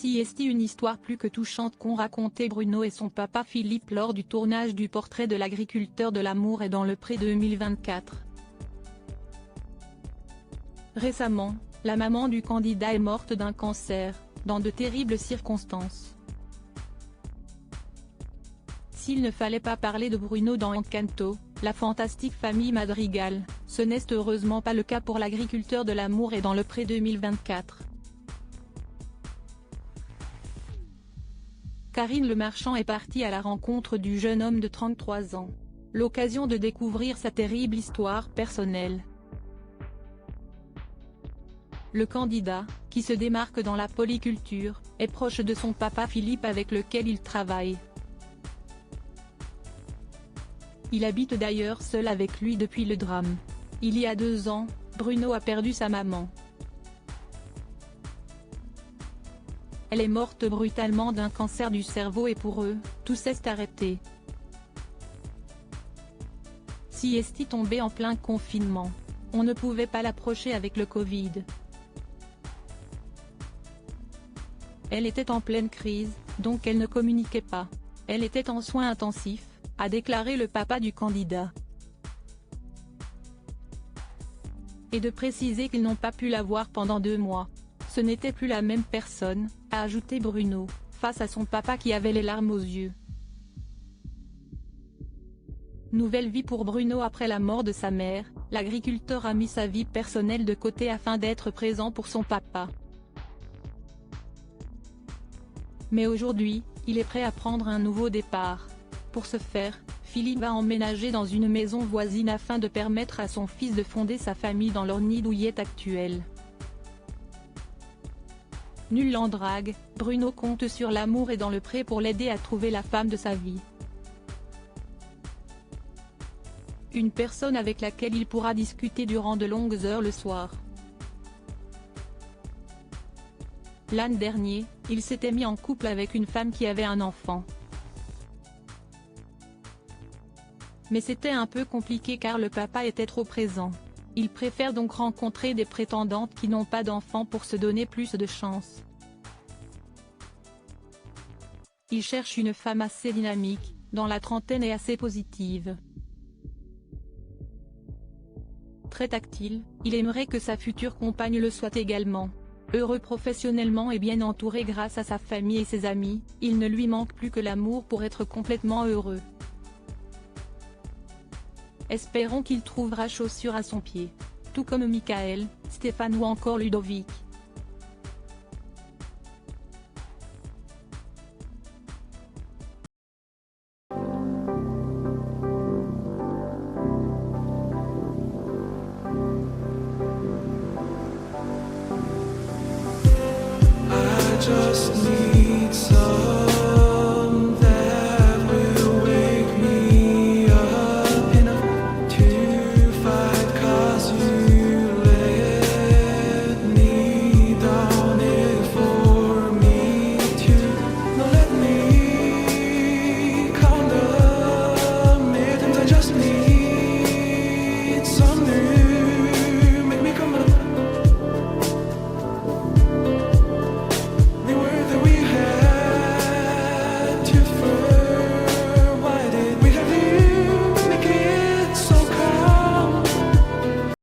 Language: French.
Voici une histoire plus que touchante qu'ont raconté Bruno et son papa Philippe lors du tournage du portrait de l'agriculteur de l'amour et dans le pré 2024. Récemment, la maman du candidat est morte d'un cancer, dans de terribles circonstances. S'il ne fallait pas parler de Bruno dans Encanto, la fantastique famille Madrigal, ce n'est heureusement pas le cas pour l'agriculteur de l'amour et dans le pré 2024. Karine Le Marchand est partie à la rencontre du jeune homme de 33 ans. L'occasion de découvrir sa terrible histoire personnelle. Le candidat, qui se démarque dans la polyculture, est proche de son papa Philippe avec lequel il travaille. Il habite d'ailleurs seul avec lui depuis le drame. Il y a 2 ans, Bruno a perdu sa maman. Elle est morte brutalement d'un cancer du cerveau et pour eux, tout s'est arrêté. Si est tombée en plein confinement. On ne pouvait pas l'approcher avec le Covid. Elle était en pleine crise, donc elle ne communiquait pas. Elle était en soins intensifs, a déclaré le papa du candidat. Et de préciser qu'ils n'ont pas pu la voir pendant 2 mois. Ce n'était plus la même personne, a ajouté Bruno, face à son papa qui avait les larmes aux yeux. Nouvelle vie pour Bruno après la mort de sa mère, l'agriculteur a mis sa vie personnelle de côté afin d'être présent pour son papa. Mais aujourd'hui, il est prêt à prendre un nouveau départ. Pour ce faire, Philippe va emménager dans une maison voisine afin de permettre à son fils de fonder sa famille dans leur nid douillet actuel. Nul en drague, Bruno compte sur l'amour et dans le pré pour l'aider à trouver la femme de sa vie. Une personne avec laquelle il pourra discuter durant de longues heures le soir. L'an dernier, il s'était mis en couple avec une femme qui avait un enfant. Mais c'était un peu compliqué car le papa était trop présent. Il préfère donc rencontrer des prétendantes qui n'ont pas d'enfants pour se donner plus de chance. Il cherche une femme assez dynamique, dans la trentaine et assez positive. Très tactile, il aimerait que sa future compagne le soit également. Heureux professionnellement et bien entouré grâce à sa famille et ses amis, il ne lui manque plus que l'amour pour être complètement heureux. Espérons qu'il trouvera chaussure à son pied. Tout comme Michael, Stéphane ou encore Ludovic.